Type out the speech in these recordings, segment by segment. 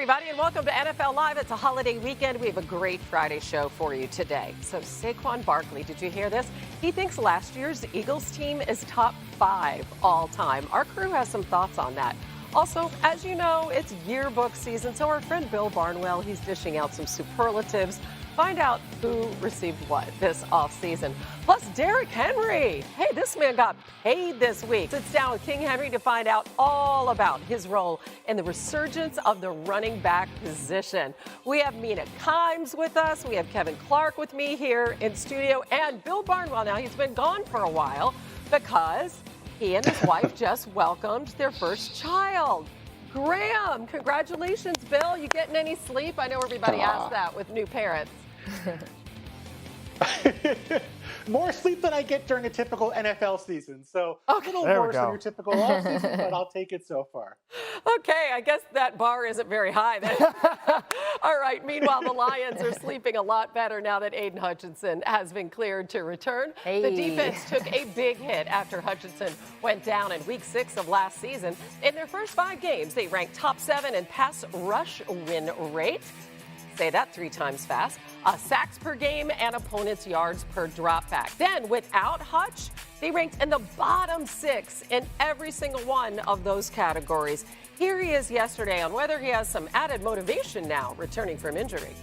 everybody, and welcome to NFL Live. It's a holiday weekend. We have a great Friday show for you today. So Saquon Barkley, did you hear this? He thinks last year's Eagles team is top 5 all time. Our crew has some thoughts on that. Also, as you know, it's yearbook season, so our friend Bill Barnwell, he's dishing out some superlatives. Find out who received what this offseason. Plus, Derrick Henry. Hey, this man got paid this week. Sits down with King Henry to find out all about his role in the resurgence of the running back position. We have Mina Kimes with us. We have Kevin Clark with me here in studio. And Bill Barnwell, now he's been gone for a while because he and his wife just welcomed their first child. Graham, congratulations, Bill. You getting any sleep? I know everybody asks that with new parents. More sleep than I get during a typical NFL season. So okay. A little worse than your typical off season, but I'll take it so far. Okay, I guess that bar isn't very high then. All right, meanwhile, the Lions are sleeping a lot better now that Jayden Hutchinson has been cleared to return. Hey. The defense took a big hit after Hutchinson went down in Week 6 of last season. In their first 5 games, they ranked top 7 in pass rush win rate. Say that 3 times fast. Sacks per game and opponents' yards per dropback. Then, without Hutch, they ranked in the bottom 6 in every single one of those categories. Here he is yesterday on whether he has some added motivation now returning from injury.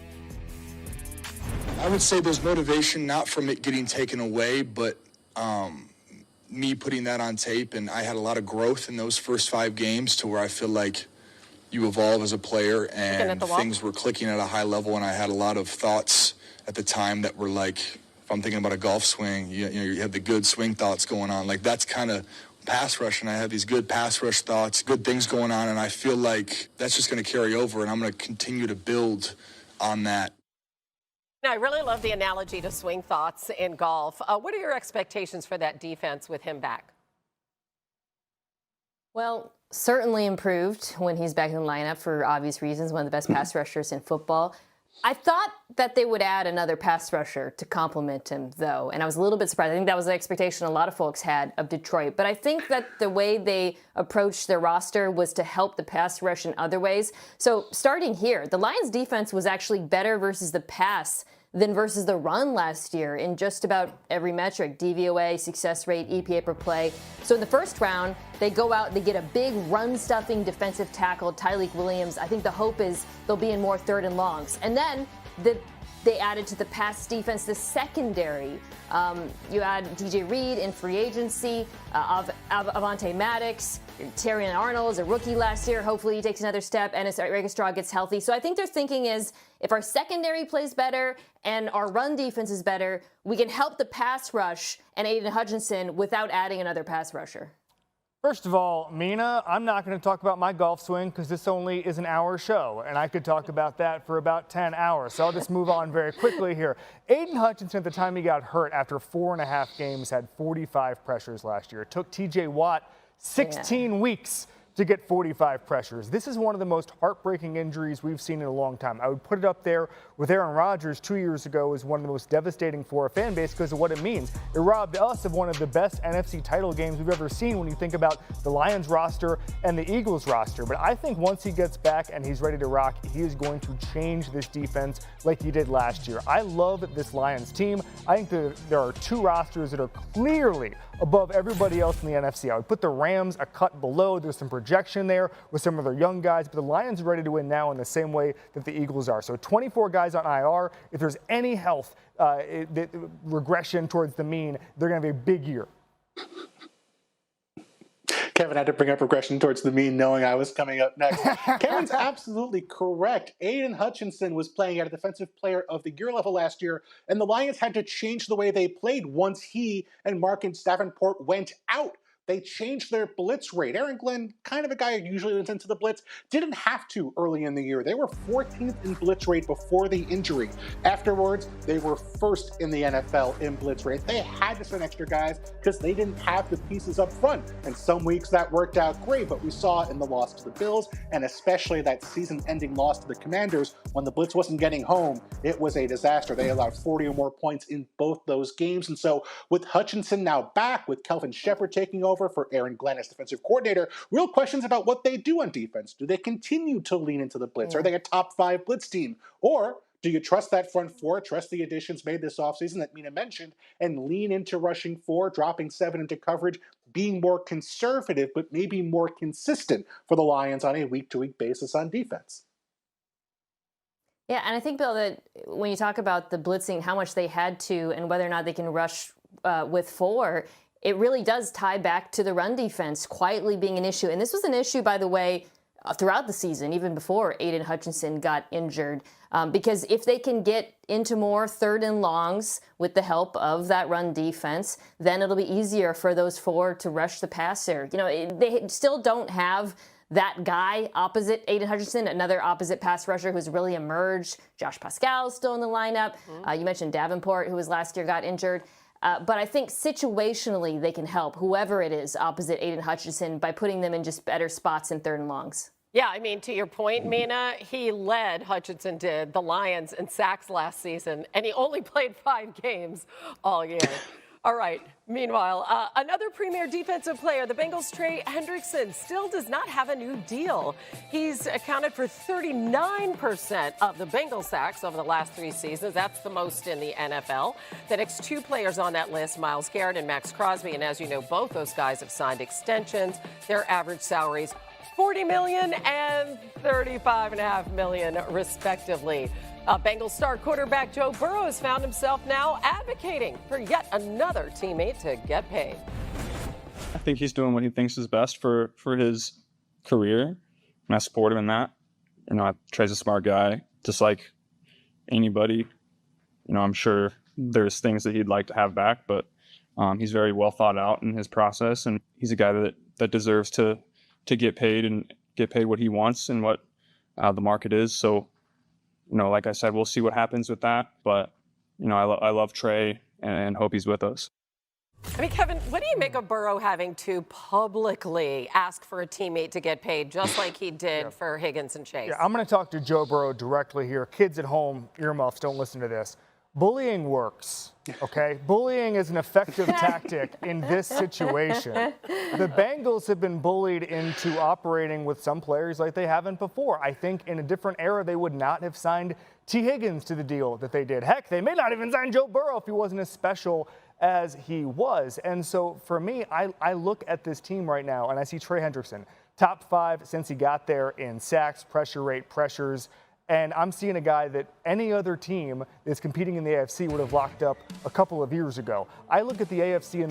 I would say there's motivation not from it getting taken away, but me putting that on tape, and I had a lot of growth in those first 5 games to where I feel like you evolve as a player, and things were clicking at a high level, and I had a lot of thoughts at the time that were like, if I'm thinking about a golf swing, you have the good swing thoughts going on. Like, that's kind of pass rush, and I have these good pass rush thoughts, good things going on, and I feel like that's just going to carry over, and I'm going to continue to build on that. Now, I really love the analogy to swing thoughts in golf. What are your expectations for that defense with him back? Well, certainly improved when he's back in the lineup for obvious reasons, one of the best pass rushers in football. I thought that they would add another pass rusher to complement him, though, and I was a little bit surprised. I think that was the expectation a lot of folks had of Detroit. But I think that the way they approached their roster was to help the pass rush in other ways. So starting here, the Lions' defense was actually better versus the pass than versus the run last year in just about every metric: DVOA, success rate, EPA per play. So in the first round, they go out, they get a big run-stuffing defensive tackle, Tyleik Williams. I think the hope is they'll be in more 3rd and longs. And then they added to the pass defense the secondary. You add DJ Reed in free agency, Avonte Maddox, Terrion Arnold is a rookie last year. Hopefully he takes another step, and as Registraw gets healthy. So I think their thinking is, if our secondary plays better and our run defense is better, we can help the pass rush and Jayden Hutchinson without adding another pass rusher. First of all, Mina, I'm not going to talk about my golf swing because this only is an hour show, and I could talk about that for about 10 hours. So I'll just move on very quickly here. Jayden Hutchinson, at the time he got hurt after 4.5 games, had 45 pressures last year. It took TJ Watt 16 weeks to get 45 pressures. This is one of the most heartbreaking injuries we've seen in a long time. I would put it up there with Aaron Rodgers 2 years ago as one of the most devastating for a fan base because of what it means. It robbed us of one of the best NFC title games we've ever seen when you think about the Lions roster and the Eagles roster. But I think once he gets back and he's ready to rock, he is going to change this defense like he did last year. I love this Lions team. I think there are 2 rosters that are clearly above everybody else in the NFC. I would put the Rams a cut below. There's some projection there with some of their young guys, but the Lions are ready to win now in the same way that the Eagles are. So 24 guys on IR. If there's any health regression towards the mean, they're going to have a big year. Kevin had to bring up regression towards the mean, knowing I was coming up next. Kevin's absolutely correct. Jayden Hutchinson was playing at a Defensive Player of the Year level last year, and the Lions had to change the way they played once he and Marcus Davenport went out. They changed their blitz rate. Aaron Glenn, kind of a guy who usually went into the blitz, didn't have to early in the year. They were 14th in blitz rate before the injury. Afterwards, they were 1st in the NFL in blitz rate. They had to send extra guys because they didn't have the pieces up front. And some weeks that worked out great, but we saw in the loss to the Bills, and especially that season-ending loss to the Commanders, when the blitz wasn't getting home, it was a disaster. They allowed 40 or more points in both those games. And so with Hutchinson now back, with Kelvin Shepherd taking over, over for Aaron Glenn as defensive coordinator. Real questions about what they do on defense. Do they continue to lean into the blitz? Are they a top 5 blitz team? Or do you trust that front four, trust the additions made this offseason that Mina mentioned, and lean into rushing 4, dropping 7 into coverage, being more conservative, but maybe more consistent for the Lions on a week-to-week basis on defense? Yeah, and I think, Bill, that when you talk about the blitzing, how much they had to, and whether or not they can rush with 4, it really does tie back to the run defense quietly being an issue. And this was an issue, by the way, throughout the season, even before Aiden Hutchinson got injured. Because if they can get into more 3rd and longs with the help of that run defense, then it'll be easier for those 4 to rush the passer. You know, they still don't have that guy opposite Aiden Hutchinson, another opposite pass rusher who's really emerged. Josh Pascal is still in the lineup. You mentioned Davenport, who was last year, got injured. But I think situationally they can help whoever it is opposite Aiden Hutchinson by putting them in just better spots in 3rd and longs. Yeah, I mean, to your point, Mina, he led, Hutchinson did, the Lions in sacks last season, and he only played 5 games all year. All right, meanwhile, another premier defensive player, the Bengals' Trey Hendrickson, still does not have a new deal. He's accounted for 39% of the Bengals sacks over the last 3 seasons. That's the most in the NFL. The next 2 players on that list, Myles Garrett and Max Crosby, and as you know, both those guys have signed extensions. Their average salaries, $40 million and $35.5 million, respectively. Bengals star quarterback Joe Burrow has found himself now advocating for yet another teammate to get paid. I think he's doing what he thinks is best for his career, and I support him in that. You know, Trey's a smart guy, just like anybody. You know, I'm sure there's things that he'd like to have back, but he's very well thought out in his process, and he's a guy that deserves to get paid and get paid what he wants and what the market is. So, you know, like I said, we'll see what happens with that. But, you know, I love Trey and hope he's with us. I mean, Kevin, what do you make of Burrow having to publicly ask for a teammate to get paid, just like he did for Higgins and Chase? Yeah, I'm going to talk to Joe Burrow directly here. Kids at home, earmuffs, don't listen to this. Bullying works, okay? Bullying is an effective tactic in this situation. The Bengals have been bullied into operating with some players like they haven't before. I think in a different era, they would not have signed T. Higgins to the deal that they did. Heck, they may not even sign Joe Burrow if he wasn't as special as he was. And so for me, I look at this team right now and I see Trey Hendrickson, top 5 since he got there in sacks, pressure rate, pressures. And I'm seeing a guy that any other team that's competing in the AFC would have locked up a couple of years ago. I look at the AFC and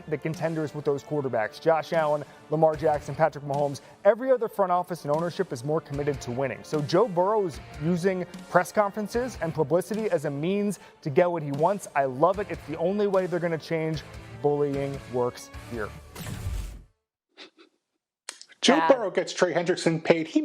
the contenders with those quarterbacks, Josh Allen, Lamar Jackson, Patrick Mahomes. Every other front office and ownership is more committed to winning. So Joe Burrow is using press conferences and publicity as a means to get what he wants. I love it. It's the only way they're going to change. Bullying works here. Joe Burrow gets Trey Hendrickson paid. He